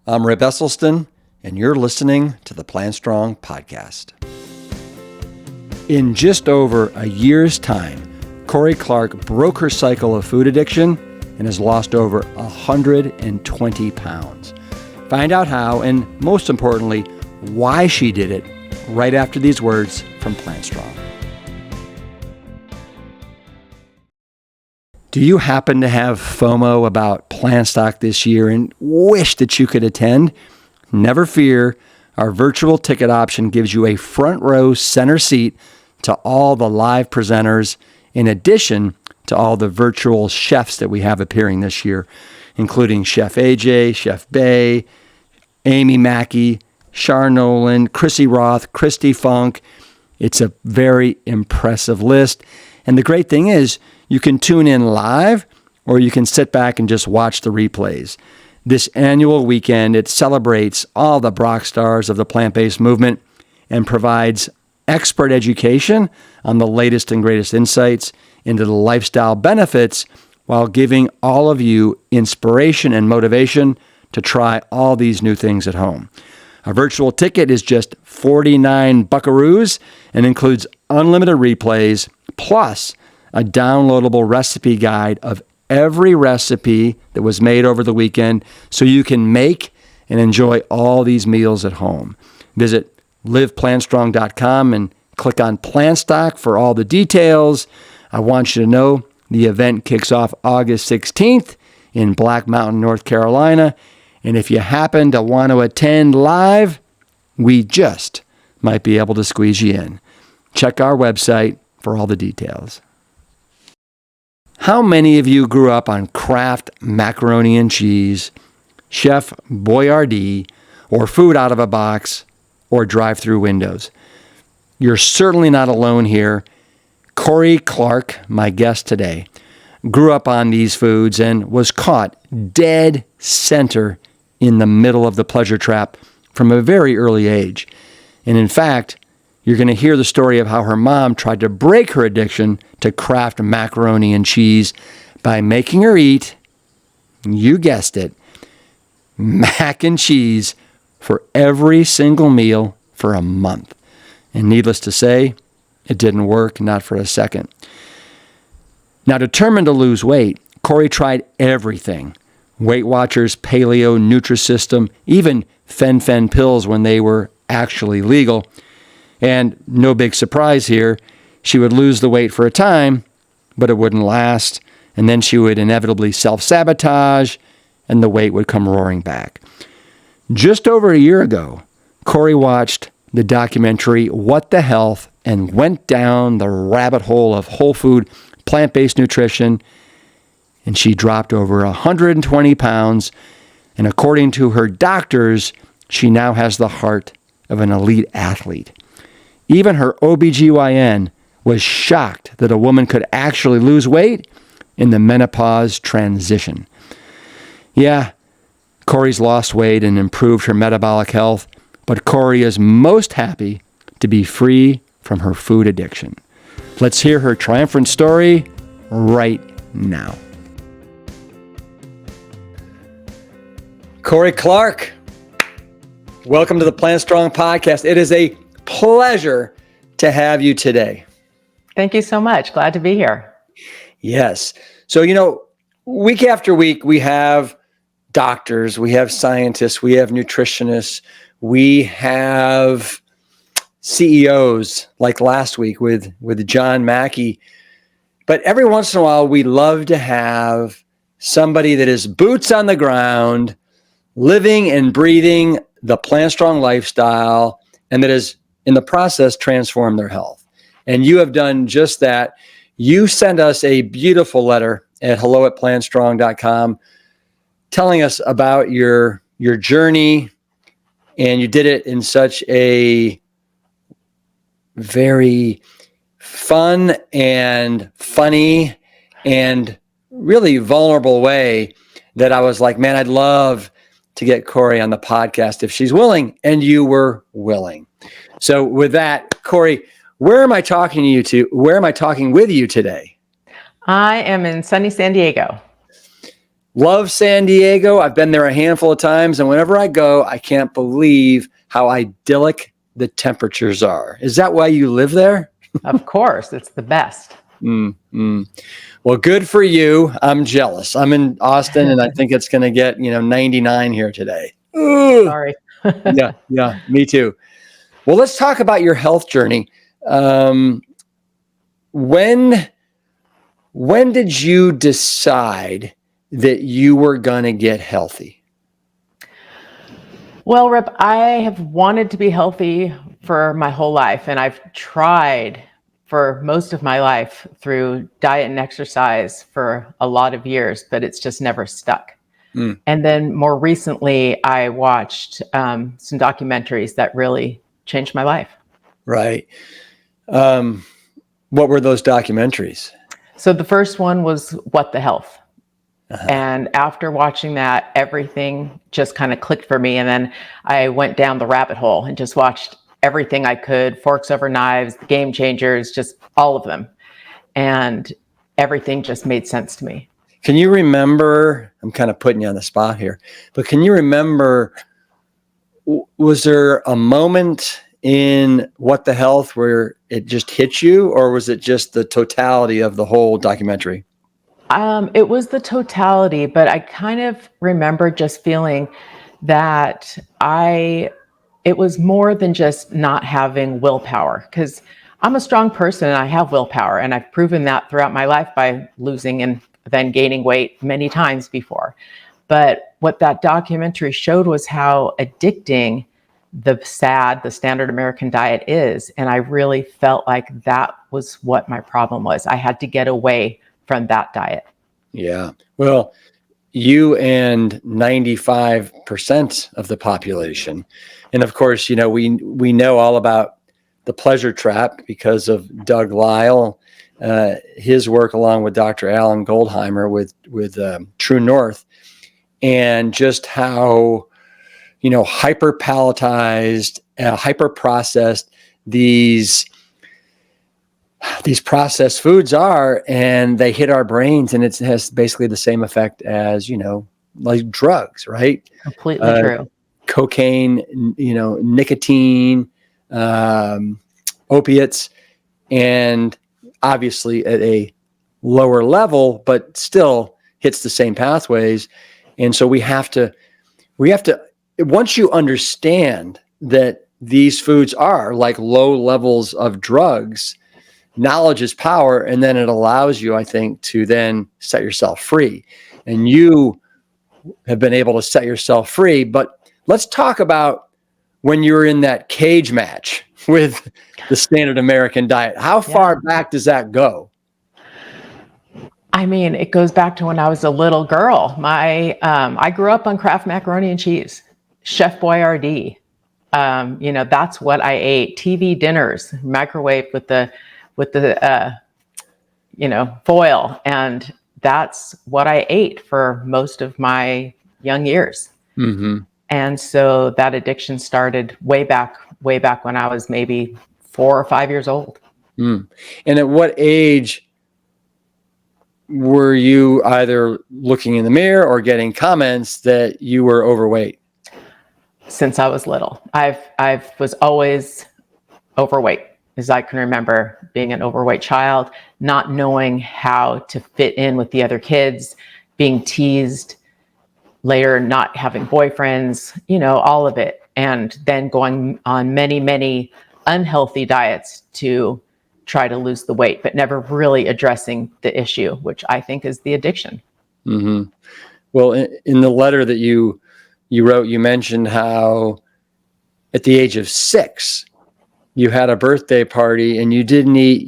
I'm Rip Esselstyn, and you're listening to the Plant Strong podcast. In just over a year's time, Kori Clark broke her cycle of food addiction and has lost over 120 pounds. Find out how, and most importantly, why she did it right after these words from Plant Strong. Do you happen to have FOMO about Plant Stock this year and wish that you could attend? Never fear, our virtual ticket option gives you a front row center seat to all the live presenters, in addition to all the virtual chefs that we have appearing this year, including Chef AJ, Chef Bay, Amy Mackey, Char Nolan, Chrissy Roth, Christy Funk. It's a very impressive list. And the great thing is, you can tune in live or you can sit back and just watch the replays. This annual weekend, it celebrates all the rock stars of the plant-based movement and provides expert education on the latest and greatest insights into the lifestyle benefits while giving all of you inspiration and motivation to try all these new things at home. A virtual ticket is just 49 buckaroos and includes unlimited replays plus a downloadable recipe guide of every recipe that was made over the weekend so you can make and enjoy all these meals at home. Visit liveplantstrong.com and click on Plant Stock for all the details. I want you to know the event kicks off August 16th in Black Mountain, North Carolina. And if you happen to want to attend live, we just might be able to squeeze you in. Check our website for all the details. How many of you grew up on Kraft macaroni and cheese, Chef Boyardee, or food out of a box, or drive-through windows? You're certainly not alone here. Kori Clark, my guest today, grew up on these foods and was caught dead center in the middle of the pleasure trap from a very early age. And in fact, you're going to hear the story of how her mom tried to break her addiction to Kraft macaroni and cheese by making her eat, you guessed it, mac and cheese for every single meal for a month. And needless to say, it didn't work, not for a second. Now, determined to lose weight, Kori tried everything. Weight Watchers, Paleo, Nutri-System, even phen pills when they were actually legal. And no big surprise here, she would lose the weight for a time, but it wouldn't last. And then she would inevitably self-sabotage, and the weight would come roaring back. Just over a year ago, Kori watched the documentary What the Health and went down the rabbit hole of whole food, plant-based nutrition, and she dropped over 120 pounds. And according to her doctors, she now has the heart of an elite athlete. Even her OB-GYN was shocked that a woman could actually lose weight in the menopause transition. Yeah, Kori's lost weight and improved her metabolic health, but Kori is most happy to be free from her food addiction. Let's hear her triumphant story right now. Kori Clark, welcome to the Plant Strong podcast. It is a pleasure to have you today. Thank you so much. Glad to be here. Yes. So, week after week, we have doctors, we have scientists, we have nutritionists, we have CEOs like last week with John Mackey. But every once in a while, we love to have somebody that is boots on the ground, living and breathing the Plant Strong lifestyle, and that is in the process transform their health. And you have done just that. You sent us a beautiful letter at hello@plantstrong.com telling us about your journey, and you did it in such a very fun and funny and really vulnerable way that I was like, man, I'd love to get Kori on the podcast if she's willing, and you were willing. So with that, Kori, where am I talking to you to? Where am I talking with you today? I am in sunny San Diego. Love San Diego. I've been there a handful of times, and whenever I go, I can't believe how idyllic the temperatures are. Is that why you live there? Of course, it's the best. Well, good for you. I'm jealous. I'm in Austin, and I think it's going to get 99 here today. Ugh. Sorry. Yeah, me too. Well, let's talk about your health journey. When did you decide that you were going to get healthy? Well, Rip, I have wanted to be healthy for my whole life, and I've tried for most of my life through diet and exercise for a lot of years, but it's just never stuck. And then more recently, I watched some documentaries that really changed my life. Right. What were those documentaries? So the first one was What the Health. And after watching that, everything just kind of clicked for me. And then I went down the rabbit hole and just watched everything I could, Forks Over Knives, The Game Changers, just all of them. And everything just made sense to me. Can you remember, I'm kind of putting you on the spot here, but can you remember, was there a moment in What the Health where it just hit you, or was it just the totality of the whole documentary? It was the totality, but I kind of remember just feeling that it was more than just not having willpower, because I'm a strong person and I have willpower, and I've proven that throughout my life by losing and then gaining weight many times before. But what that documentary showed was how addicting the standard American diet is. And I really felt like that was what my problem was. I had to get away from that diet. Yeah. Well, you and 95% of the population. And of course, we know all about the pleasure trap because of Doug Lisle, his work along with Dr. Alan Goldheimer with True North, and just how, hyper palatized, hyper processed these processed foods are, and they hit our brains, and it has basically the same effect as, like drugs, right? Completely true. Cocaine, nicotine, opiates, and obviously at a lower level, but still hits the same pathways. And so we have to, once you understand that these foods are like low levels of drugs, knowledge is power, and then it allows you, I think, to then set yourself free. And you have been able to set yourself free. But let's talk about when you were in that cage match with the standard American diet. How far back does that go? I mean, it goes back to when I was a little girl. I grew up on Kraft macaroni and cheese, Chef Boyardee. That's what I ate. TV dinners, microwave with the foil. And that's what I ate for most of my young years. Mm-hmm. And so that addiction started way back when I was maybe 4 or 5 years old. And at what age were you either looking in the mirror or getting comments that you were overweight? Since I was little, I was always overweight. As I can remember, being an overweight child, not knowing how to fit in with the other kids, being teased, later not having boyfriends, all of it. And then going on many, many unhealthy diets to try to lose the weight, but never really addressing the issue, which I think is the addiction. Mm-hmm. Well, in the letter that you wrote, you mentioned how at the age of 6, you had a birthday party and you didn't eat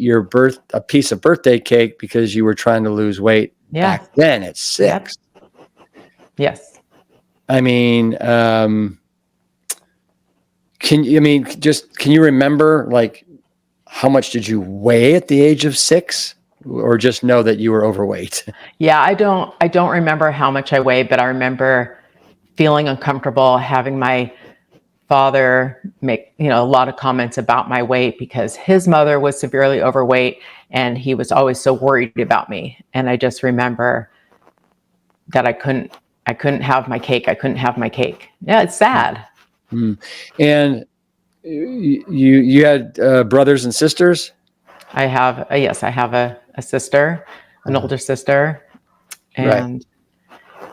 a piece of birthday cake because you were trying to lose weight back then at 6. Yep. Yes. I mean, can you remember, like, how much did you weigh at the age of 6, or just know that you were overweight? Yeah, I don't remember how much I weighed, but I remember feeling uncomfortable, having my father make, a lot of comments about my weight because his mother was severely overweight and he was always so worried about me. And I just remember that I couldn't have my cake. I couldn't have my cake. Yeah, it's sad. Mm. And you had brothers and sisters? I have yes, I have a sister, an older sister, Right. and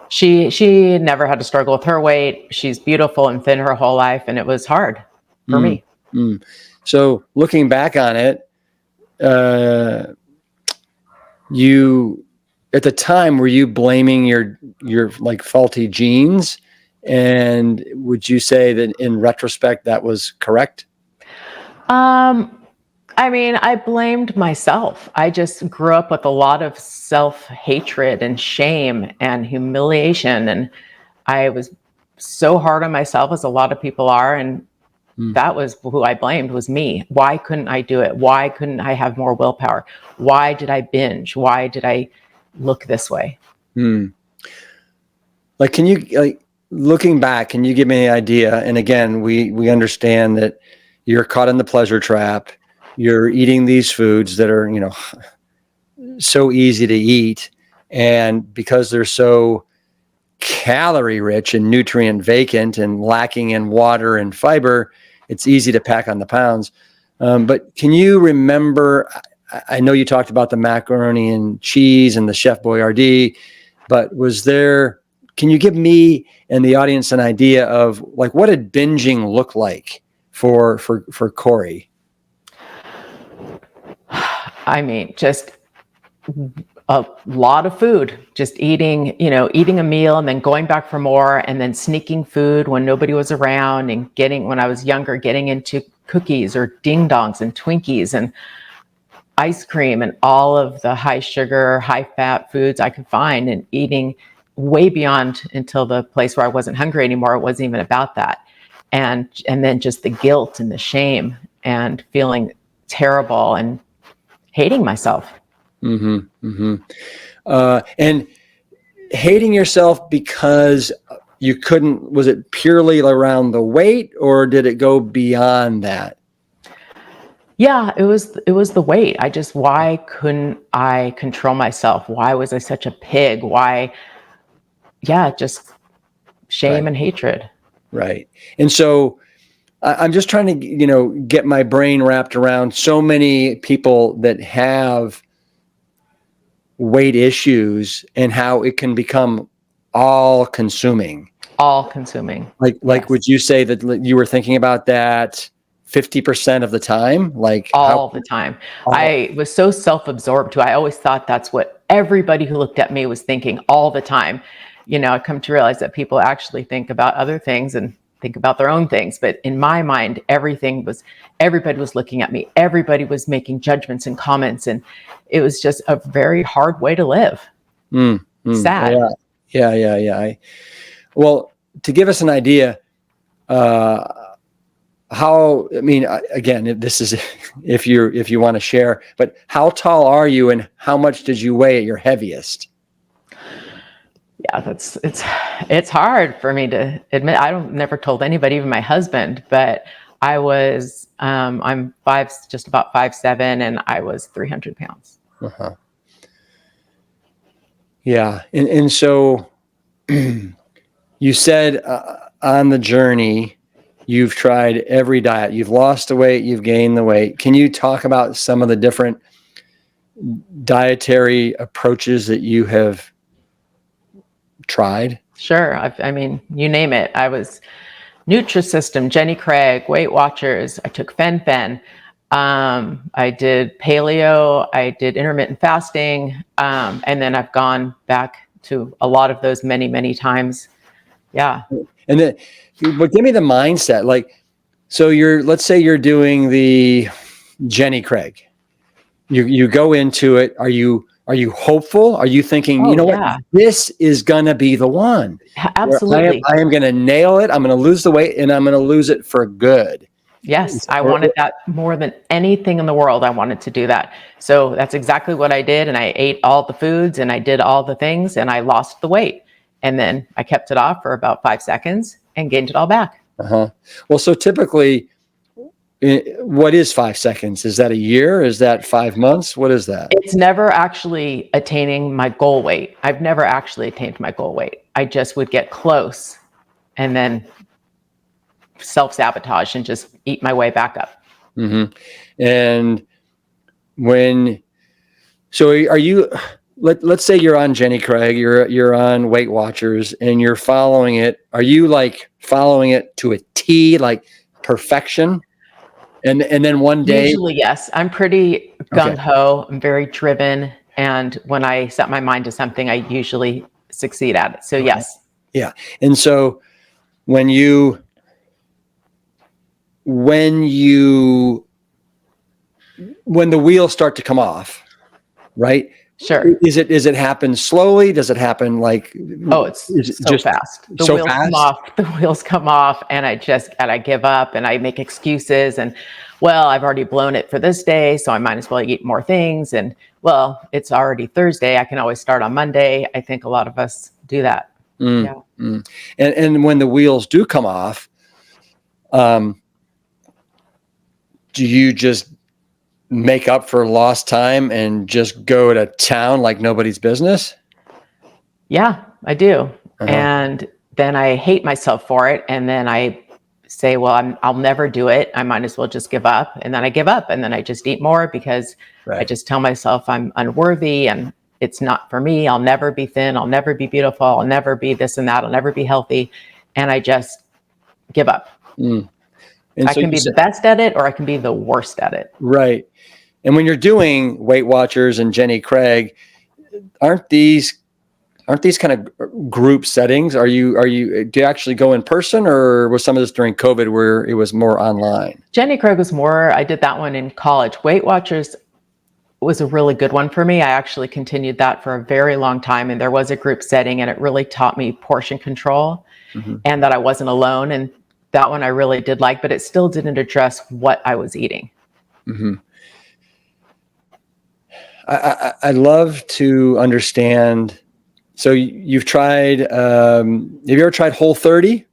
she never had to struggle with her weight. She's beautiful and thin her whole life, and it was hard for Mm. me. Mm. So looking back on it, you at the time, were you blaming your like faulty genes? And would you say that in retrospect that was correct? I mean, I blamed myself. I just grew up with a lot of self-hatred and shame and humiliation, and I was so hard on myself, as a lot of people are, and Mm. that was who I blamed, was me. Why couldn't I do it? Why couldn't I have more willpower? Why did I binge? Why did I look this way? Mm. Like, can you, like, looking back, can you give me an idea? And again, we understand that you're caught in the pleasure trap. You're eating these foods that are, so easy to eat. And because they're so calorie rich and nutrient vacant and lacking in water and fiber, it's easy to pack on the pounds. But can you remember, I know you talked about the macaroni and cheese and the Chef Boyardee, but can you give me and the audience an idea of, like, what did binging look like for Kori? I mean, just a lot of food, just eating a meal and then going back for more, and then sneaking food when nobody was around, and when I was younger, getting into cookies or ding dongs and Twinkies and ice cream and all of the high sugar, high fat foods I could find, and eating way beyond, until the place where I wasn't hungry anymore. It wasn't even about that. And then just the guilt and the shame and feeling terrible and hating myself. Mm-hmm. Mm-hmm. And hating yourself because you couldn't, was it purely around the weight, or did it go beyond that? Yeah, it was the weight. Why couldn't I control myself? Why was I such a pig? Why? Yeah, just shame Right. and hatred. Right. And so I'm just trying to, get my brain wrapped around so many people that have weight issues and how it can become all consuming. All consuming. Like, Yes. would you say that you were thinking about that 50% of the time? Like, All the time. I was so self-absorbed too. I always thought that's what everybody who looked at me was thinking all the time. I come to realize that people actually think about other things and think about their own things. But in my mind, everybody was looking at me. Everybody was making judgments and comments. And it was just a very hard way to live. Sad. Yeah. Well, to give us an idea, again, this is if you want to share, but how tall are you and how much did you weigh at your heaviest? Yeah, it's hard for me to admit. Never told anybody, even my husband, but I'm just about 5'7", and I was 300 pounds. Uh-huh. Yeah. And so you said on the journey, you've tried every diet, you've lost the weight, you've gained the weight. Can you talk about some of the different dietary approaches that you have tried? Sure. I mean, you name it. I was Nutri-System, Jenny Craig, Weight Watchers. I took phen. I did Paleo. I did intermittent fasting. And then I've gone back to a lot of those many, many times. Yeah. And then, but give me the mindset. Like, so let's say you're doing the Jenny Craig. You go into it. Are you hopeful? Are you thinking, what, this is going to be the one? Absolutely. I am going to nail it. I'm going to lose the weight, and I'm going to lose it for good. Yes, I wanted that more than anything in the world. I wanted to do that. So that's exactly what I did. And I ate all the foods and I did all the things and I lost the weight. And then I kept it off for about 5 seconds and gained it all back. Uh-huh. Well, so typically What is 5 seconds? Is that a year? Is that 5 months? What is that? It's never actually attaining my goal weight. I've never actually attained my goal weight. I just would get close and then self-sabotage and just eat my way back up. Mm-hmm. And so are you, let's say you're on Jenny Craig, you're on Weight Watchers and you're following it. Are you like following it to a T, like perfection? And then one day, usually, yes, I'm pretty gung-ho. I'm very driven. And when I set my mind to something, I usually succeed at it. So yes. Yeah. And so when the wheels start to come off, right? Sure. Is it happen slowly? Does it happen like, oh, it's so fast. The wheels come off. The wheels come off, and I give up, and I make excuses, and well, I've already blown it for this day, so I might as well eat more things. And well, it's already Thursday. I can always start on Monday. I think a lot of us do that. Yeah. And when the wheels do come off, do you just make up for lost time and just go to town like nobody's business? Yeah, I do. And then I hate myself for it. And then I say, well, I'll never do it. I might as well just give up. And then I give up, and then I just eat more because I just tell myself I'm unworthy and it's not for me. I'll never be thin. I'll never be beautiful. I'll never be this and that. I'll never be healthy. And I just give up. And I can be the best at it, or I can be the worst at it. Right. And when you're doing Weight Watchers and Jenny Craig, aren't these kind of group settings? Do you actually go in person, or was some of this during COVID where it was more online? Jenny Craig was more, I did that one in college. Weight Watchers was a really good one for me. I actually continued that for a very long time, and there was a group setting, and it really taught me portion control and that I wasn't alone. And that one I really did like, but it still didn't address what I was eating. I'd love to understand. So you've tried, have you ever tried Whole30?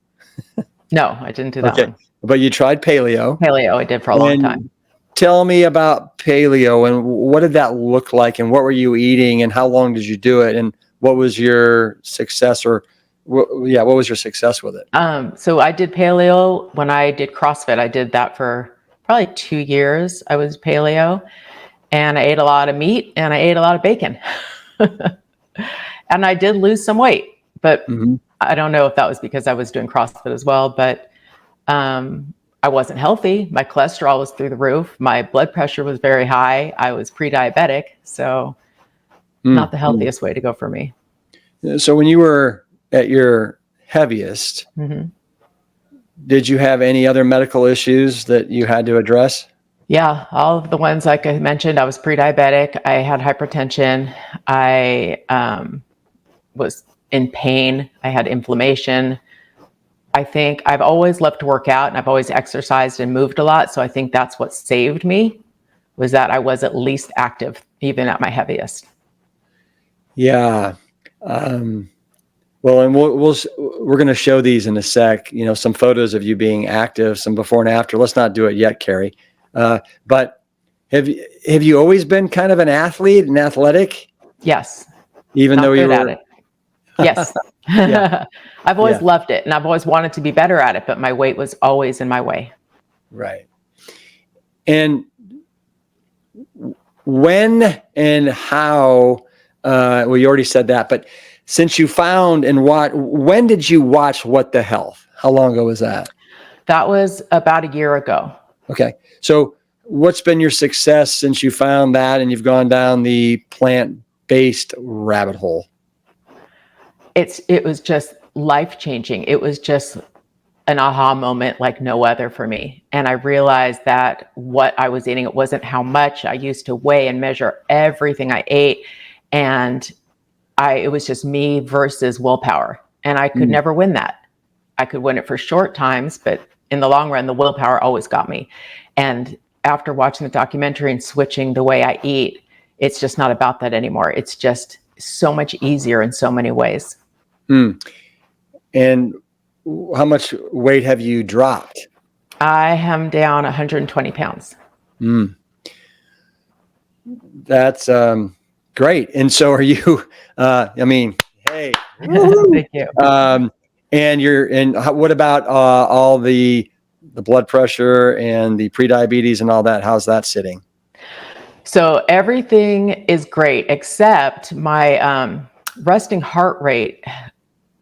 No, I didn't do that one. But you tried Paleo. Paleo I did for a long time. Tell me about Paleo, and what did that look like, and what were you eating, and how long did you do it, and what was your success, what was your success with it? So I did Paleo when I did CrossFit. I did that for probably 2 years. I was Paleo, and I ate a lot of meat, and I ate a lot of bacon. And I did lose some weight, but I don't know if that was because I was doing CrossFit as well, but I wasn't healthy. My cholesterol was through the roof. My blood pressure was very high. I was pre-diabetic. So not the healthiest way to go for me. So when you were at your heaviest, did you have any other medical issues that you had to address? Yeah, all of the ones like I mentioned. I was pre-diabetic. I had hypertension. I was in pain. I had inflammation. I think I've always loved to work out, and I've always exercised and moved a lot. So I think that's what saved me, was that I was at least active, even at my heaviest. Yeah. Well, and we're going to show these in a sec, some photos of you being active, some before and after. Let's not do it yet, Kori. But have you always been kind of an athlete and athletic? Yes. Even though you were at it. Yes. I've always loved it, and I've always wanted to be better at it, but my weight was always in my way. Right. And when and how, well, you already said that, but since you found when did you watch What the Health? How long ago was that? That was about a year ago. Okay. So what's been your success since you found that and you've gone down the plant-based rabbit hole? It was just life-changing. It was just an aha moment like no other for me. And I realized that what I was eating, it wasn't how much. I used to weigh and measure everything I ate. And it was just me versus willpower. And I could never win that. I could win it for short times, but in the long run, the willpower always got me. And after watching the documentary and switching the way I eat, it's just not about that anymore. It's just so much easier in so many ways. And how much weight have you dropped? I am down 120 pounds. That's great. And so are you, I mean, hey, Thank you. what about all the blood pressure and the prediabetes and all that? How's that sitting? So everything is great, except my resting heart rate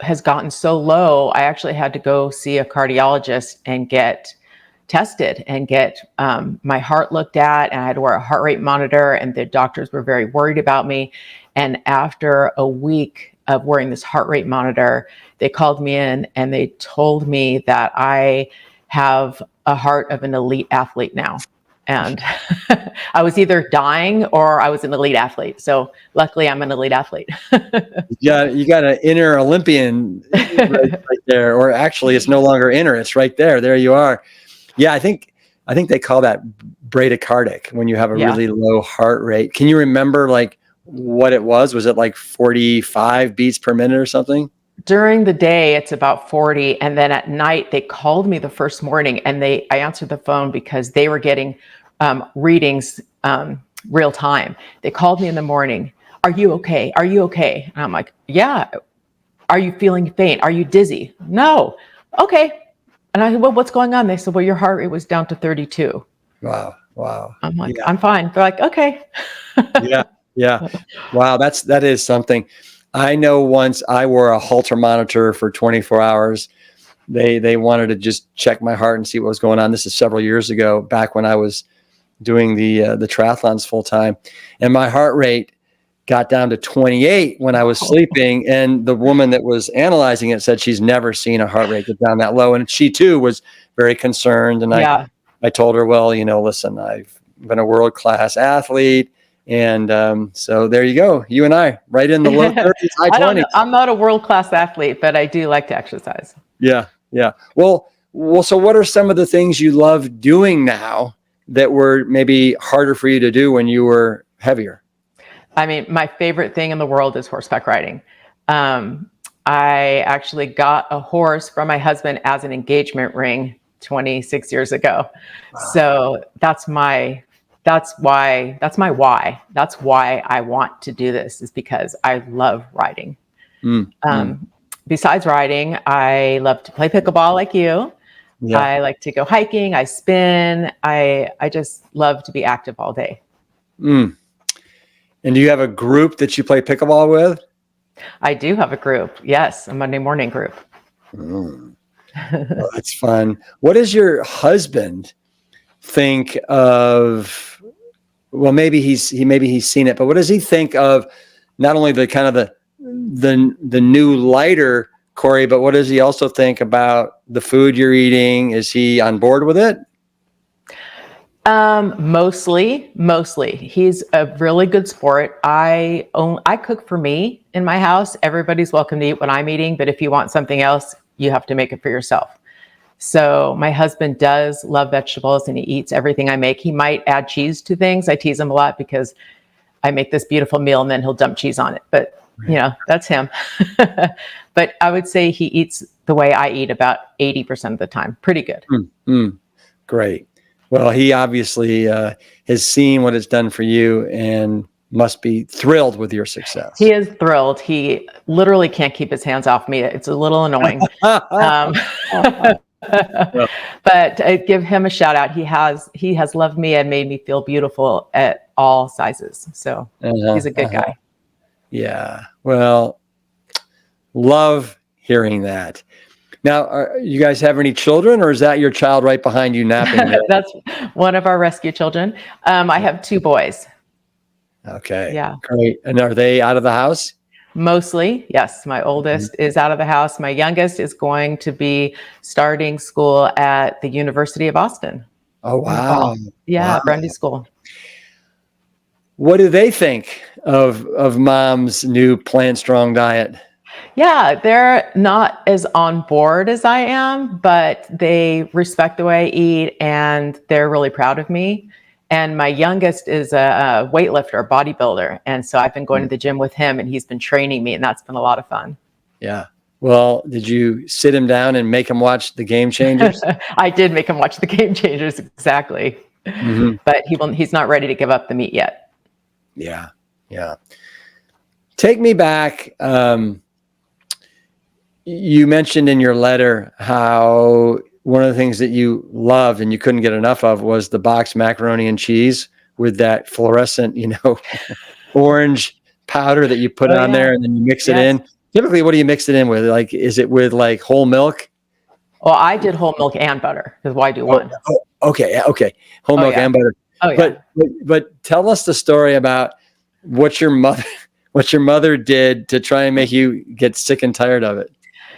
has gotten so low. I actually had to go see a cardiologist and get tested and get my heart looked at, and I had to wear a heart rate monitor, and the doctors were very worried about me. And after a week of wearing this heart rate monitor, they called me in and they told me that I have a heart of an elite athlete now. And I was either dying or I was an elite athlete. So luckily I'm an elite athlete. You got an inner Olympian right there, or actually it's no longer inner, it's right there. There you are. Yeah, I think they call that bradycardic when you have a really low heart rate. Can you remember like what it was? Was it like 45 beats per minute or something? During the day, it's about 40. And then at night, they called me the first morning and I answered the phone because they were getting readings real time. They called me in the morning. Are you okay? Are you okay? And I'm like, yeah. Are you feeling faint? Are you dizzy? No. Okay. And I said, well, what's going on? They said, well, your heart rate was down to 32. Wow. I'm like, I'm fine. They're like, okay. Yeah. Wow. That is something. I know once I wore a Holter monitor for 24 hours. They wanted to just check my heart and see what was going on. This is several years ago, back when I was doing the triathlons full time, and my heart rate got down to 28 when I was sleeping. And the woman that was analyzing it said she's never seen a heart rate get down that low. And she too was very concerned. And I told her, well, listen, I've been a world-class athlete. And so there you go. You and I, right in the low 30s, high 20s. I'm not a world-class athlete, but I do like to exercise. Yeah. Well, so what are some of the things you love doing now that were maybe harder for you to do when you were heavier? I mean, my favorite thing in the world is horseback riding. I actually got a horse from my husband as an engagement ring 26 years ago. Wow. So that's why. That's why I want to do this, is because I love riding. Besides riding, I love to play pickleball like you. Yeah. I like to go hiking. I spin. I just love to be active all day. And do you have a group that you play pickleball with? I do have a group. Yes, a Monday morning group. Well, that's fun. What does your husband think of? Well, maybe he's seen it, but what does he think of not only the kind of the new lighter Kori, but what does he also think about the food you're eating? Is he on board with it? Mostly. He's a really good sport. I cook for me in my house. Everybody's welcome to eat what I'm eating, but if you want something else, you have to make it for yourself. So my husband does love vegetables and he eats everything I make. He might add cheese to things. I tease him a lot because I make this beautiful meal and then he'll dump cheese on it. But that's him. But I would say he eats the way I eat about 80% of the time. Pretty good. Great. Well, he obviously has seen what it's done for you and must be thrilled with your success. He is thrilled. He literally can't keep his hands off me. It's a little annoying. But I give him a shout out. He has loved me and made me feel beautiful at all sizes. So he's a good guy. Yeah. Well, love hearing that. Now, you guys have any children, or is that your child right behind you napping? That's one of our rescue children. I have 2 boys. Okay. Yeah. Great. And are they out of the house? Mostly, yes. My oldest is out of the house. My youngest is going to be starting school at the University of Austin. Oh, wow. Yeah, wow. Grundy School. What do they think of Mom's new Plant Strong diet? Yeah, they're not as on board as I am, but they respect the way I eat and they're really proud of me. And my youngest is a weightlifter, a bodybuilder. And so I've been going to the gym with him and he's been training me and that's been a lot of fun. Yeah. Well, did you sit him down and make him watch the Game Changers? I did make him watch the Game Changers, exactly. Mm-hmm. But he's not ready to give up the meat yet. Yeah. Yeah. Take me back. You mentioned in your letter how one of the things that you loved and you couldn't get enough of was the boxed macaroni and cheese with that fluorescent, orange powder that you put Oh on yeah. there and then you mix it Yes. in. Typically, what do you mix it in with? Like, is it with like whole milk? Well, I did whole milk and butter because why do one? Okay. Whole Oh milk yeah. and butter. Oh yeah. But tell us the story about what your mother did to try and make you get sick and tired of it.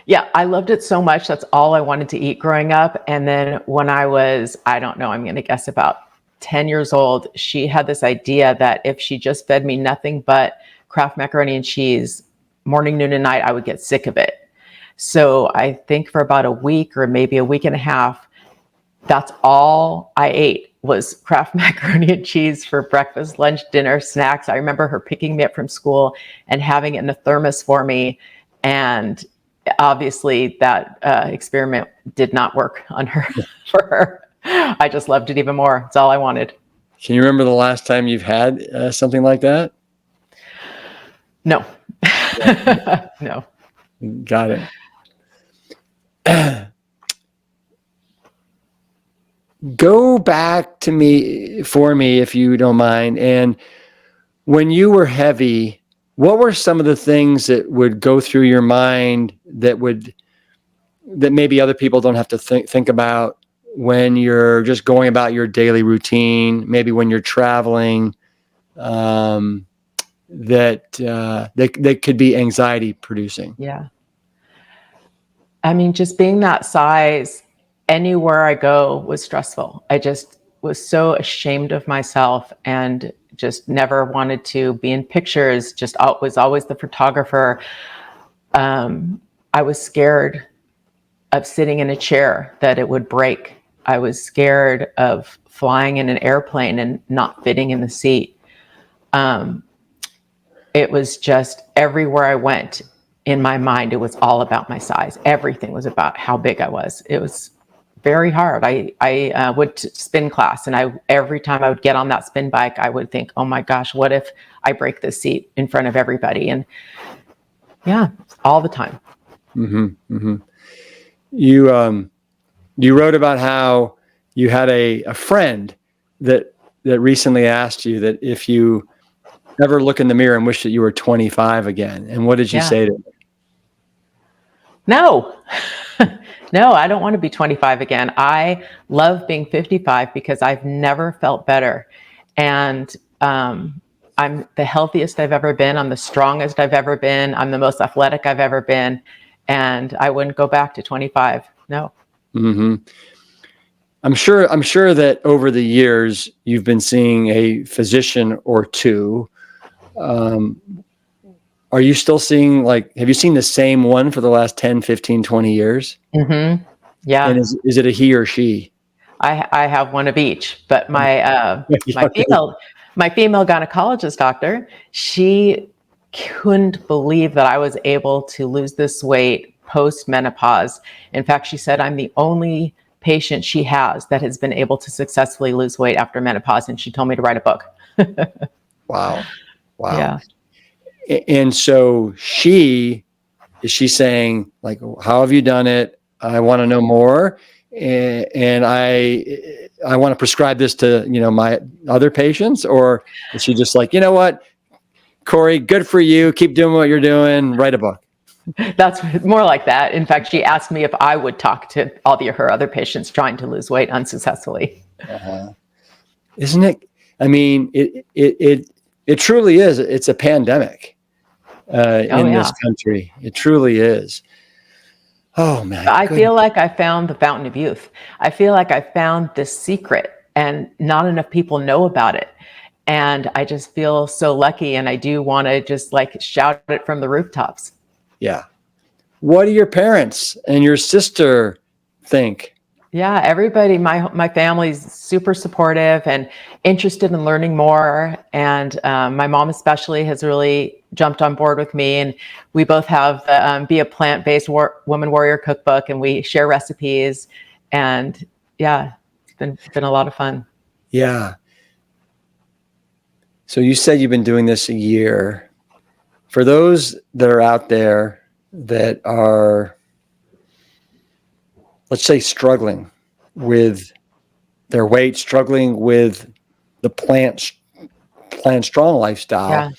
Yeah, I loved it so much. That's all I wanted to eat growing up. And then when I was, I don't know, I'm going to guess about 10 years old, she had this idea that if she just fed me nothing but Kraft macaroni and cheese morning, noon, and night, I would get sick of it. So I think for about a week or maybe a week and a half, that's all I ate was Kraft macaroni and cheese for breakfast, lunch, dinner, snacks. I remember her picking me up from school and having it in a thermos for me. And obviously that experiment did not work on her for her. I just loved it even more. It's all I wanted. Can you remember the last time you've had something like that? No. No. Got it. Go back for me, if you don't mind. And when you were heavy, what were some of the things that would go through your mind that maybe other people don't have to think about when you're just going about your daily routine, maybe when you're traveling, that could be anxiety producing? Yeah. I mean, just being that size, anywhere I go was stressful. I just was so ashamed of myself and just never wanted to be in pictures, just was always the photographer. I was scared of sitting in a chair that it would break. I was scared of flying in an airplane and not fitting in the seat. It was just everywhere I went in my mind, it was all about my size. Everything was about how big I was. It was very hard. I would spin class, and every time I would get on that spin bike, I would think, oh my gosh, what if I break this seat in front of everybody? And yeah, all the time. Mm-hmm, mm-hmm. You wrote about how you had a friend that recently asked you that if you ever look in the mirror and wish that you were 25 again. And what did you say to him? No, no, I don't want to be 25 again. I love being 55 because I've never felt better. And I'm the healthiest I've ever been. I'm the strongest I've ever been. I'm the most athletic I've ever been. And I wouldn't go back to 25. No. Mm-hmm. I'm sure that over the years you've been seeing a physician or two. Are you still seeing, have you seen the same one for the last 10, 15, 20 years? Mm-hmm. Yeah. And is it a he or she? I have one of each, but my female gynecologist doctor, she couldn't believe that I was able to lose this weight post-menopause. In fact, she said I'm the only patient she has that has been able to successfully lose weight after menopause, and she told me to write a book. Wow. Yeah. And so is she saying, how have you done it? I want to know more. And I want to prescribe this to, my other patients? Or is she just like, you know what, Cory, good for you. Keep doing what you're doing. Write a book. That's more like that. In fact, she asked me if I would talk to all her other patients trying to lose weight unsuccessfully. Isn't it? I mean, it truly is. It's a pandemic in this country. It truly is. Oh man. I feel like I found the fountain of youth. I feel like I found this secret and not enough people know about it. And I just feel so lucky. And I do want to just shout it from the rooftops. Yeah. What do your parents and your sister think? Yeah, everybody, my family's super supportive and interested in learning more. And my mom especially has really jumped on board with me, and we both have the Be a Plant-Based Woman Warrior cookbook, and we share recipes, and yeah, it's been a lot of fun. Yeah. So you said you've been doing this a year. For those that are out there that are, let's say, struggling with their weight, struggling with the plant strong lifestyle, Yeah.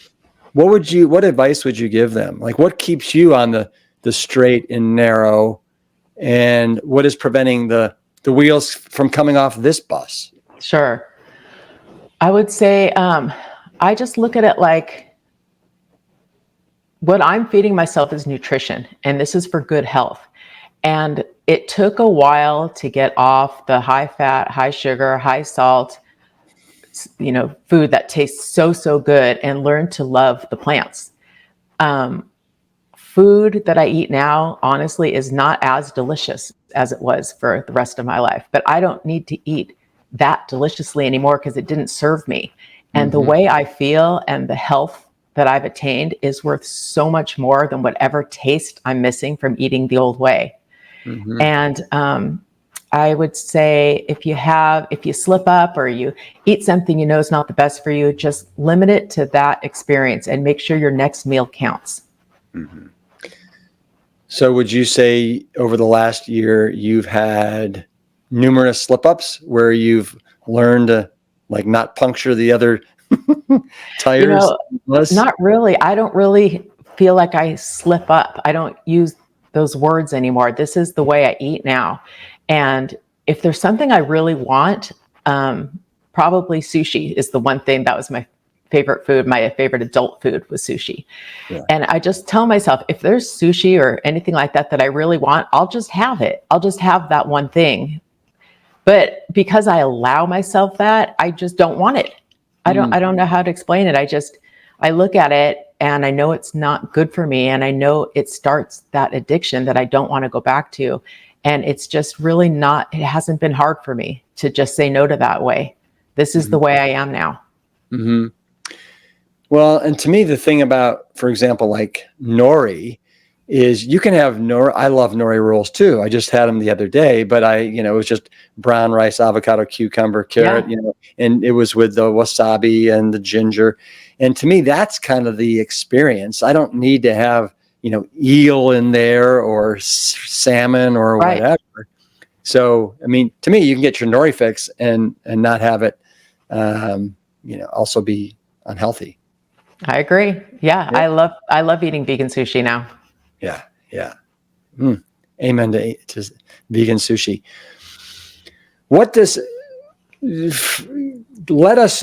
what advice would you give them? Like, what keeps you on the straight and narrow, and what is preventing the wheels from coming off this bus? Sure. I would say I just look at it like what I'm feeding myself is nutrition, and this is for good health. And it took a while to get off the high fat, high sugar, high salt, food that tastes so good, and learn to love the plants. Food that I eat now, honestly, is not as delicious as it was for the rest of my life, but I don't need to eat that deliciously anymore because it didn't serve me. And the way I feel and the health that I've attained is worth so much more than whatever taste I'm missing from eating the old way. And I would say if you slip up or you eat something you know is not the best for you, just limit it to that experience and make sure your next meal counts. So would you say over the last year you've had numerous slip-ups where you've learned to not puncture the other tires? Not really. I don't really feel like I slip up. I don't use those words anymore. This is the way I eat now. And if there's something I really want, probably sushi is the one thing that was my favorite food. My favorite adult food was sushi. Yeah. And I just tell myself, if there's sushi or anything like that I really want, I'll just have it. I'll just have that one thing. But because I allow myself that, I just don't want it. I don't know how to explain it. I look at it and I know it's not good for me. And I know it starts that addiction that I don't want to go back to. And it's just really it hasn't been hard for me to just say no to that way. This is the way I am now. Mm-hmm. Well, and to me, the thing about, for example, like nori is you can have nori. I love nori rolls too. I just had them the other day, but it was just brown rice, avocado, cucumber, carrot, and it was with the wasabi and the ginger. And to me, that's kind of the experience. I don't need to have, eel in there or salmon or whatever. So, I mean, to me, you can get your nori fix and not have it, also be unhealthy. I agree. Yeah. I love eating vegan sushi now. Yeah. Yeah. Amen to vegan sushi. Let us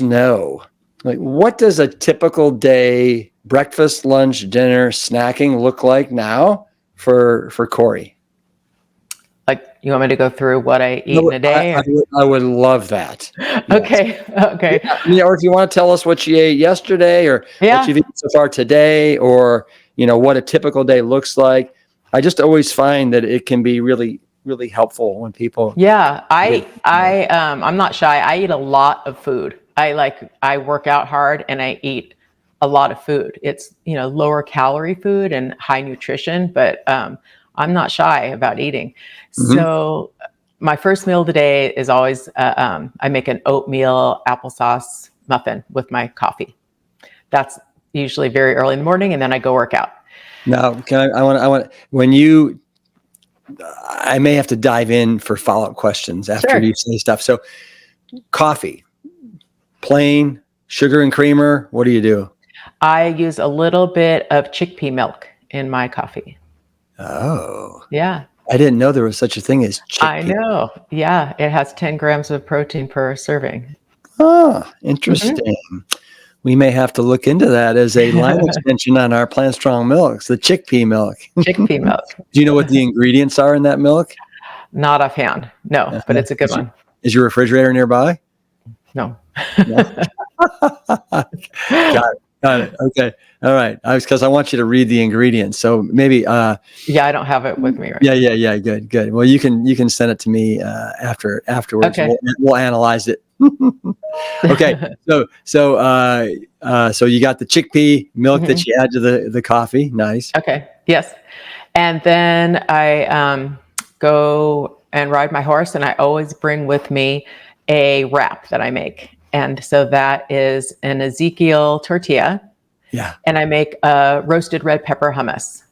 know, what does a typical day, breakfast, lunch, dinner, snacking look like now for Kori? You want me to go through what I eat in a day? I would love that. Okay. Okay. Yeah. Or if you want to tell us what you ate yesterday or what you've eaten so far today, or, what a typical day looks like. I just always find that it can be really, really helpful when people. Yeah. I'm not shy. I eat a lot of food. I work out hard and I eat a lot of food. It's, lower calorie food and high nutrition, but, I'm not shy about eating. So my first meal of the day is always, I make an oatmeal applesauce muffin with my coffee. That's usually very early in the morning, and then I go work out. Now, I may have to dive in for follow-up questions after you say stuff. So coffee, plain, sugar and creamer, what do you do? I use a little bit of chickpea milk in my coffee. Oh. Yeah. I didn't know there was such a thing as chickpea. I know. Yeah. It has 10 grams of protein per serving. Oh, interesting. We may have to look into that as a line extension on our Plant Strong milks, the chickpea milk. Chickpea milk. Do you know what the ingredients are in that milk? Not offhand. No, but it's a good one. Is your refrigerator nearby? No. Got it. Got it. Okay. All right. Because I want you to read the ingredients. So maybe. Yeah, I don't have it with me right Yeah. Yeah. Yeah. Good. Good. Well, you can send it to me afterwards. Okay. We'll analyze it. Okay. So you got the chickpea milk that you add to the coffee. Nice. Okay. Yes. And then I go and ride my horse, and I always bring with me a wrap that I make. And so that is an Ezekiel tortilla. Yeah. And I make a roasted red pepper hummus.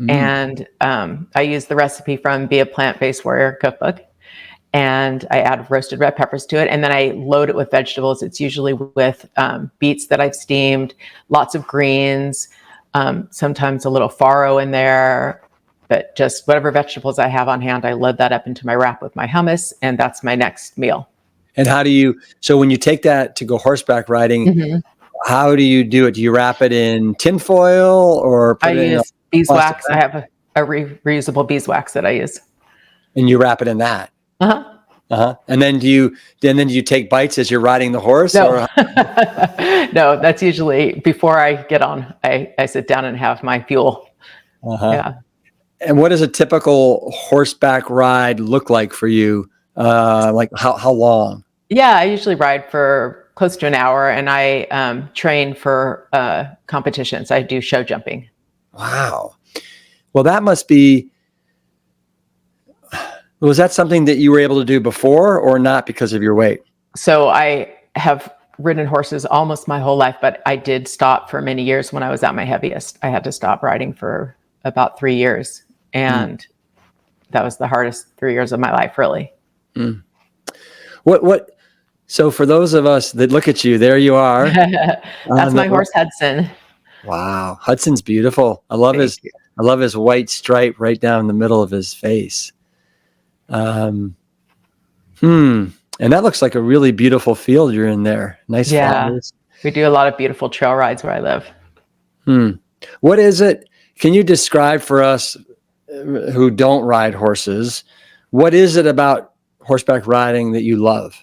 And I use the recipe from Be a Plant-Based Warrior cookbook. And I add roasted red peppers to it. And then I load it with vegetables. It's usually with beets that I've steamed, lots of greens, sometimes a little farro in there, but just whatever vegetables I have on hand, I load that up into my wrap with my hummus, and that's my next meal. And so when you take that to go horseback riding, how do you do it? Do you wrap it in tinfoil or put I it in use beeswax. I have a reusable beeswax that I use. And you wrap it in that? And then do you take bites as you're riding the horse? No, or? no, that's usually before I get on. I sit down and have my fuel. Yeah. And what does a typical horseback ride look like for you? Like how long? Yeah, I usually ride for close to an hour, and I train for competitions. I do show jumping. Wow. Well, that must be. Was that something that you were able to do before or not because of your weight? So I have ridden horses almost my whole life, but I did stop for many years when I was at my heaviest. I had to stop riding for about 3 years. And that was the hardest 3 years of my life, really. So for those of us that look at you, there you are. That's my horse, Hudson. Wow. Hudson's beautiful. I love his white stripe right down the middle of his face. And that looks like a really beautiful field you're in there. Nice flowers. We do a lot of beautiful trail rides where I live. What is it? Can you describe for us who don't ride horses, what is it about horseback riding that you love?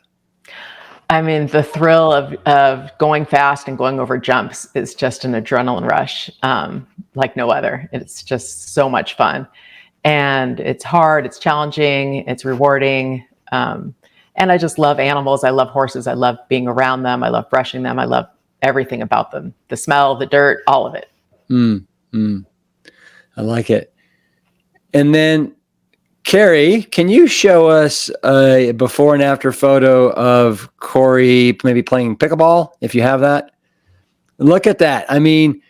I mean, the thrill of going fast and going over jumps is just an adrenaline rush, like no other. It's just so much fun. And it's hard, it's challenging, it's rewarding. And I just love animals. I love horses. I love being around them. I love brushing them. I love everything about them. The smell, the dirt, all of it. I like it. And then, Kori, can you show us a before and after photo of Cory maybe playing pickleball, if you have that? Look at that. I mean,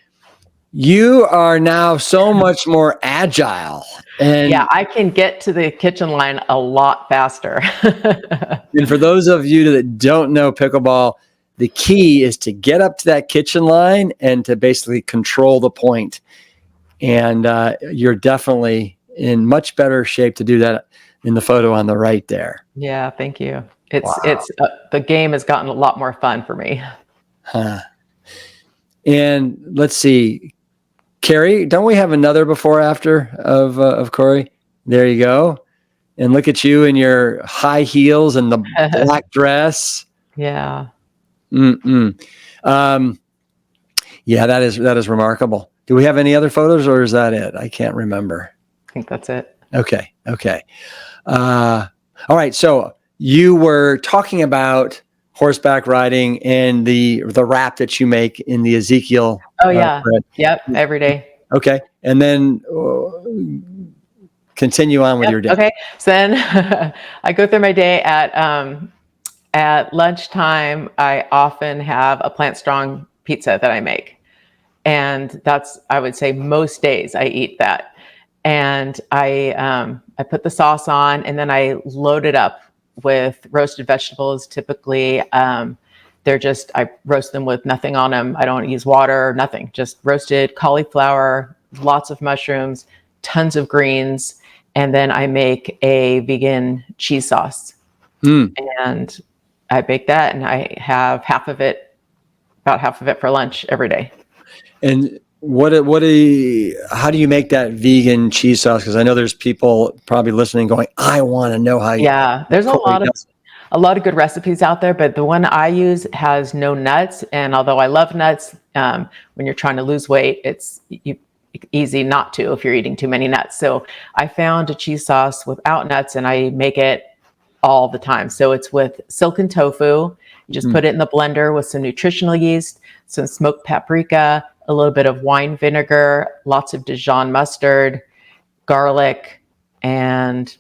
you are now so much more agile. And yeah, I can get to the kitchen line a lot faster. And for those of you that don't know pickleball, the key is to get up to that kitchen line and to basically control the point. And you're definitely in much better shape to do that in the photo on the right there. Yeah, thank you. It's the game has gotten a lot more fun for me. And let's see, Kori, don't we have another before after of Cory? There you go. And look at you in your high heels and the black dress. Yeah. Yeah, that is remarkable. Do we have any other photos, or is that it? I can't remember. I think that's it. Okay. All right. So you were talking about horseback riding and the wrap that you make in the Ezekiel. Oh yeah. Bread. Yep. Every day. Okay. And then continue on with your day. Okay. So then I go through my day at lunchtime. I often have a Plant Strong pizza that I make. And that's, I would say most days I eat that. And I put the sauce on, and then I load it up with roasted vegetables. Typically, I roast them with nothing on them. I don't use water, nothing, just roasted cauliflower, lots of mushrooms, tons of greens. And then I make a vegan cheese sauce. And I bake that, and I have about half of it for lunch every day. And how do you make that vegan cheese sauce? Because I know there's people probably listening going, I want to know how you. Yeah, there's a lot of a lot of good recipes out there, but the one I use has no nuts. And although I love nuts, when you're trying to lose weight, it's easy not to if you're eating too many nuts. So I found a cheese sauce without nuts, and I make it all the time. So it's with silken tofu. You just put it in the blender with some nutritional yeast, some smoked paprika, a little bit of wine vinegar, lots of Dijon mustard, garlic, and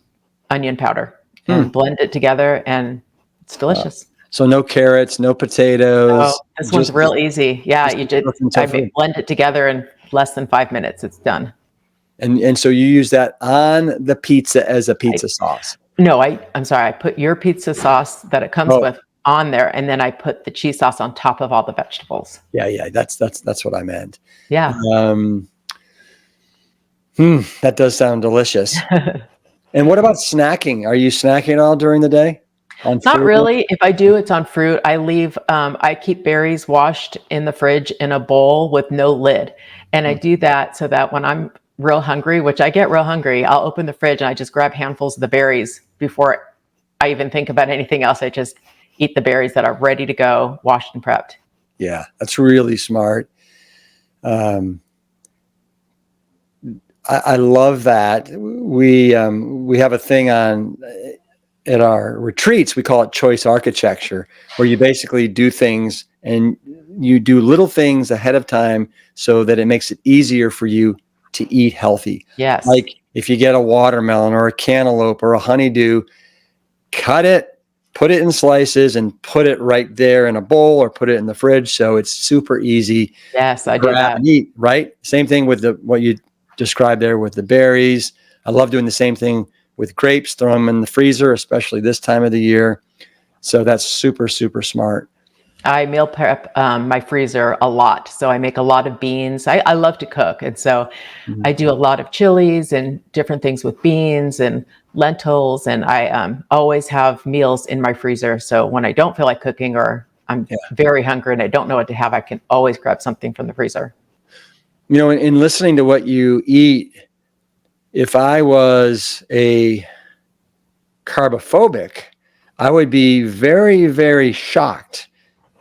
onion powder, and blend it together, and it's delicious. So no carrots, no potatoes. Oh, this one's real easy. Yeah, I blend it together in less than 5 minutes. It's done. And so you use that on the pizza as a pizza sauce. No, I'm sorry. I put your pizza sauce that it comes with on there, and then I put the cheese sauce on top of all the vegetables. Yeah. That's what I meant. Yeah. That does sound delicious. And what about snacking? Are you snacking at all during the day? Not really. If I do, it's on fruit. I keep berries washed in the fridge in a bowl with no lid. And I do that so that when I'm real hungry, which I get real hungry, I'll open the fridge and I just grab handfuls of the berries before I even think about anything else. I just eat the berries that are ready to go, washed and prepped. Yeah, that's really smart. I love that. We have a thing at our retreats. We call it choice architecture, where you basically do things and you do little things ahead of time so that it makes it easier for you to eat healthy. Yes. Like if you get a watermelon or a cantaloupe or a honeydew, cut it, put it in slices and put it right there in a bowl or put it in the fridge. So it's super easy. Yes, I do that. And eat, right? Same thing with what you described there with the berries. I love doing the same thing with grapes, throw them in the freezer, especially this time of the year. So that's super, super smart. I meal prep my freezer a lot. So I make a lot of beans. I love to cook. And so I do a lot of chilies and different things with beans and lentils. And I always have meals in my freezer. So when I don't feel like cooking or I'm very hungry and I don't know what to have, I can always grab something from the freezer. You know, in listening to what you eat, if I was a carbophobic, I would be very, very shocked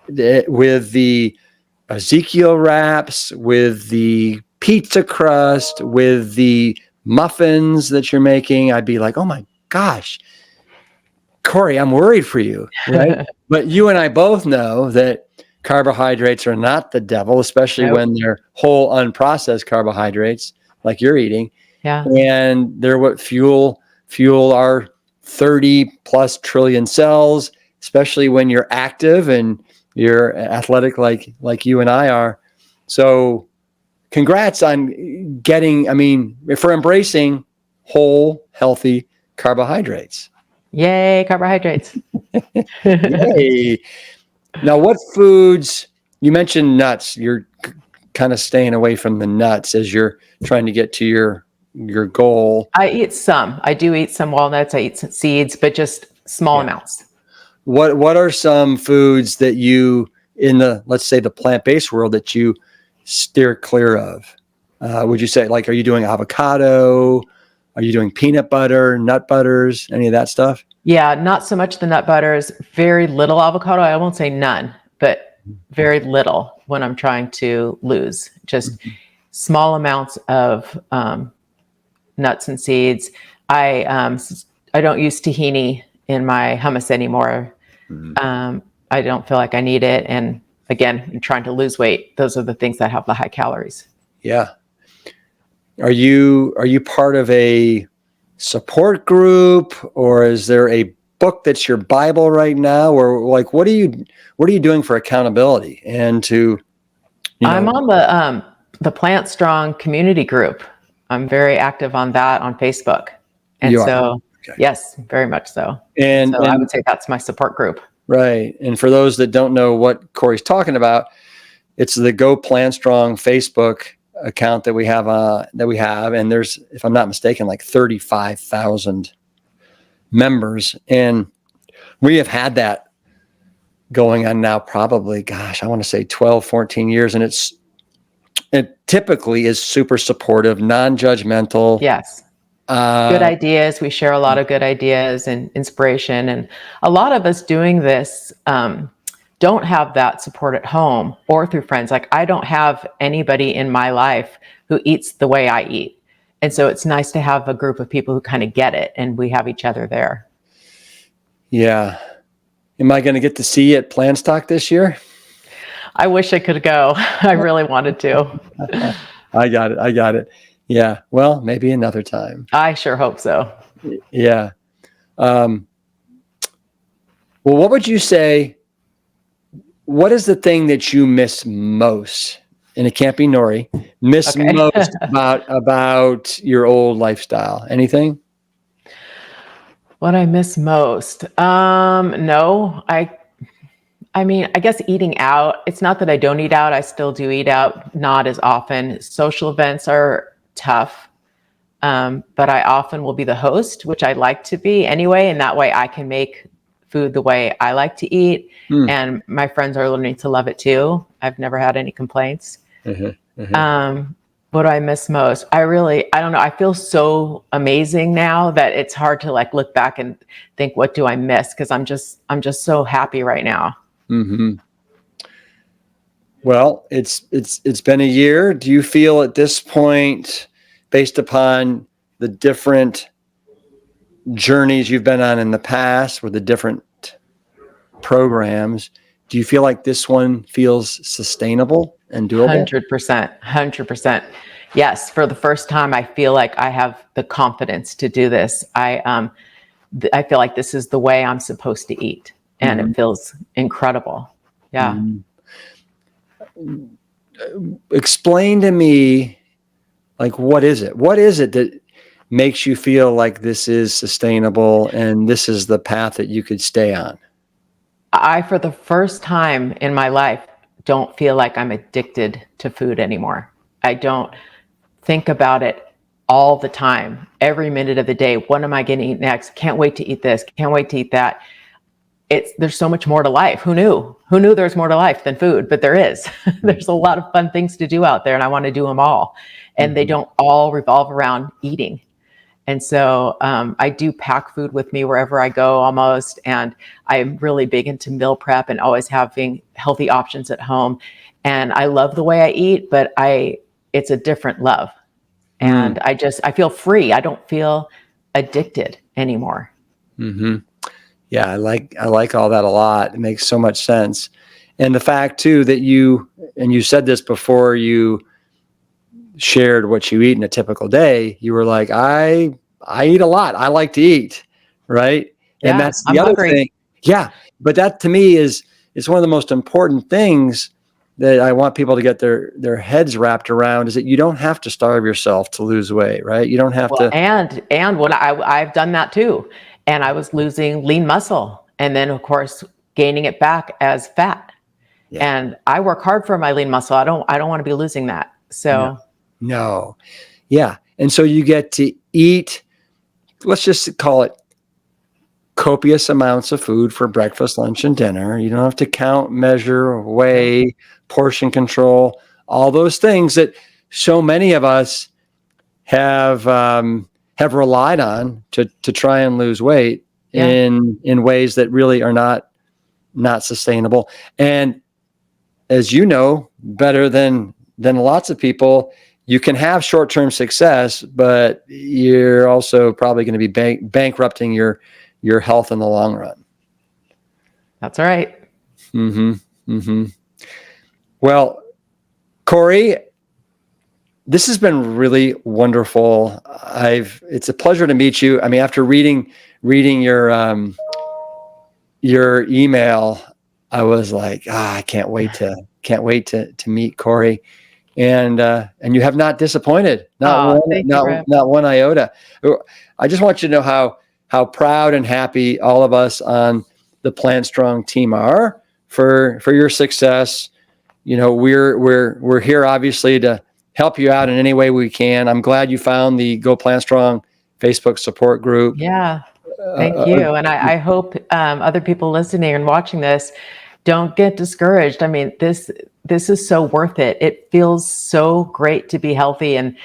with the Ezekiel wraps, with the pizza crust, with the muffins that you're making. I'd be like, oh my gosh, Cory, I'm worried for you. Right? But you and I both know that carbohydrates are not the devil, especially when they're whole, unprocessed carbohydrates like you're eating. Yeah. And they're what fuel our 30 plus trillion cells, especially when you're active and you're athletic like you and I are. So congrats on for embracing whole, healthy carbohydrates. Yay, carbohydrates. Yay. Now, what foods, you mentioned nuts, you're kind of staying away from the nuts as you're trying to get to your goal. I do eat some walnuts. I eat some seeds, but just small amounts. What are some foods that you, in the, let's say, the plant-based world, that you steer clear of? Would you say, like, are you doing avocado? Are you doing peanut butter, nut butters, any of that stuff? Yeah, not so much the nut butters, very little avocado. I won't say none, but very little when I'm trying to lose. Just small amounts of nuts and seeds. I don't use tahini in my hummus anymore. I don't feel like I need it. And again, I'm trying to lose weight. Those are the things that have the high calories. Yeah. Are you part of a support group, or is there a book that's your Bible right now? Or like, what are you doing for accountability and to, I'm on the Plant Strong community group. I'm very active on that on Facebook. And yes, very much so. And I would say that's my support group. Right. And for those that don't know what Cory's talking about, it's the Go Plant Strong Facebook account that we have. And there's, if I'm not mistaken, like 35,000 members. And we have had that going on now probably, gosh, I want to say 12, 14 years. And it typically is super supportive, non-judgmental. Yes. Good ideas. We share a lot of good ideas and inspiration. And a lot of us doing this don't have that support at home or through friends. Like I don't have anybody in my life who eats the way I eat. And so it's nice to have a group of people who kind of get it, and we have each other there. Yeah. Am I going to get to see you at Plantstock this year? I wish I could go. I really wanted to. I got it. I got it. Yeah. Well, maybe another time. I sure hope so. Yeah. Well, what would you say? What is the thing that you miss most? And it can't be Nori. Miss most about your old lifestyle? Anything? What I miss most? No, I mean, I guess eating out. It's not that I don't eat out. I still do eat out, not as often. Social events are tough. But I often will be the host, which I like to be anyway. And that way I can make food the way I like to eat. And my friends are learning to love it too. I've never had any complaints. What do I miss most? I don't know. I feel so amazing now that it's hard to like look back and think, what do I miss? Cause I'm just so happy right now. Well, it's been a year. Do you feel at this point, based upon the different journeys you've been on in the past with the different programs, do you feel like this one feels sustainable and doable? 100%. Yes. For the first time, I feel like I have the confidence to do this. I feel like this is the way I'm supposed to eat, and it feels incredible. Yeah. Explain to me, like, what is it? What is it that makes you feel like this is sustainable and this is the path that you could stay on? I, for the first time in my life, don't feel like I'm addicted to food anymore. I don't think about it all the time, every minute of the day. What am I going to eat next? Can't wait to eat this. Can't wait to eat that. There's so much more to life. Who knew? Who knew there's more to life than food? But there is. There's a lot of fun things to do out there, and I want to do them all. And they don't all revolve around eating. And so I do pack food with me wherever I go almost. And I'm really big into meal prep and always having healthy options at home. And I love the way I eat, but it's a different love. And I feel free. I don't feel addicted anymore. Yeah, I like all that a lot. It makes so much sense. And the fact too that you said this before you shared what you eat in a typical day, you were like, I eat a lot. I like to eat, right? Yeah, and that's the I'm other hungry. thing. Yeah, but that to me is one of the most important things that I want people to get their heads wrapped around, is that you don't have to starve yourself to lose weight, right? You don't have to. And what I've done that too. And I was losing lean muscle, and then of course gaining it back as fat. Yeah. And I work hard for my lean muscle. I don't want to be losing that. So no. Yeah. And so you get to eat, let's just call it copious amounts of food for breakfast, lunch, and dinner. You don't have to count, measure, weigh, portion control, all those things that so many of us have relied on to try and lose weight in ways that really are not sustainable. And as you know, better than lots of people, you can have short-term success, but you're also probably going to be bankrupting your health in the long run. That's right. Well, Kori, this has been really wonderful. It's a pleasure to meet you. I mean, after reading your email, I was like, I can't wait to meet Kori. And you have not disappointed, not one iota. I just want you to know how proud and happy all of us on the Plant Strong team are for your success. You know, we're here obviously to help you out in any way we can. I'm glad you found the Go Plant Strong Facebook support group. Yeah, thank you. And I hope other people listening and watching this don't get discouraged. I mean, this is so worth it. It feels so great to be healthy. And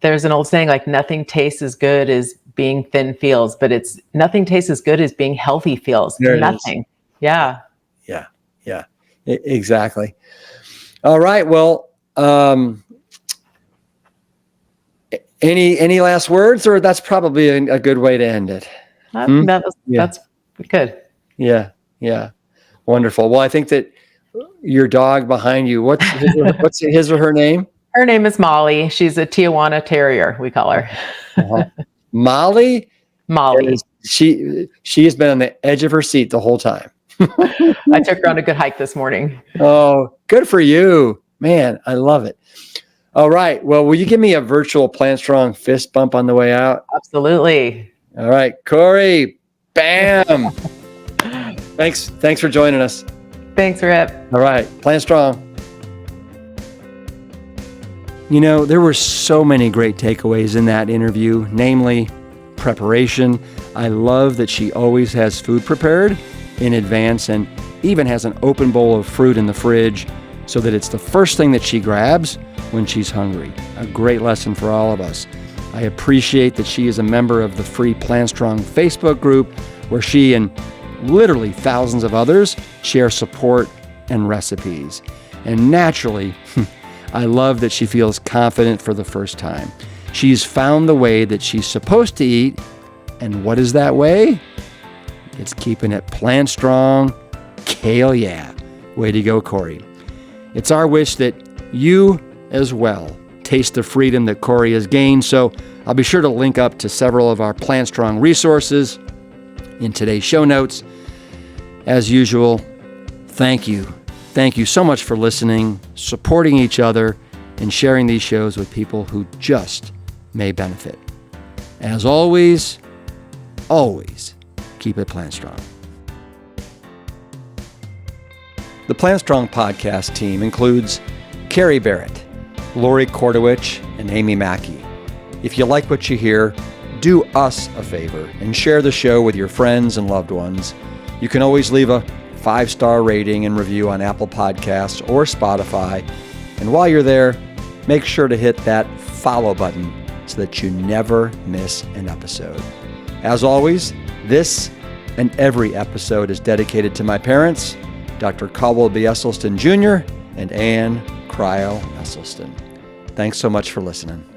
There's an old saying like nothing tastes as good as being thin feels, but it's nothing tastes as good as being healthy feels. There it is. Nothing. Yeah. Yeah. Yeah. Exactly. All right. Well, any last words, or that's probably a good way to end it. That's good. Yeah. Yeah. Wonderful. Well, I think that your dog behind you, what's his or her name? Her name is Molly. She's a Tijuana Terrier, we call her. Uh-huh. Molly? Molly. She has been on the edge of her seat the whole time. I took her on a good hike this morning. Oh, good for you. Man, I love it. All right. Well, will you give me a virtual Plant Strong fist bump on the way out? Absolutely. All right. Kori, bam. Thanks for joining us. Thanks, Rip. All right. Plant Strong. You know, there were so many great takeaways in that interview, namely preparation. I love that she always has food prepared in advance and even has an open bowl of fruit in the fridge so that it's the first thing that she grabs when she's hungry. A great lesson for all of us. I appreciate that she is a member of the free Plant Strong Facebook group where she and literally thousands of others share support and recipes. And naturally, I love that she feels confident for the first time. She's found the way that she's supposed to eat. And what is that way? It's keeping it plant strong. Kale, yeah. Way to go, Kori. It's our wish that you as well taste the freedom that Kori has gained. So I'll be sure to link up to several of our Plant Strong resources in today's show notes. As usual, thank you. Thank you so much for listening, supporting each other, and sharing these shows with people who just may benefit. As always, keep it Plant Strong. The Plant Strong podcast team includes Carrie Barrett, Lori Kordowich, and Amy Mackey. If you like what you hear, do us a favor and share the show with your friends and loved ones. You can always leave a 5-star rating and review on Apple Podcasts or Spotify. And while you're there, make sure to hit that follow button so that you never miss an episode. As always, this and every episode is dedicated to my parents, Dr. Caldwell B. Esselstyn Jr. and Ann Cryo Esselstyn. Thanks so much for listening.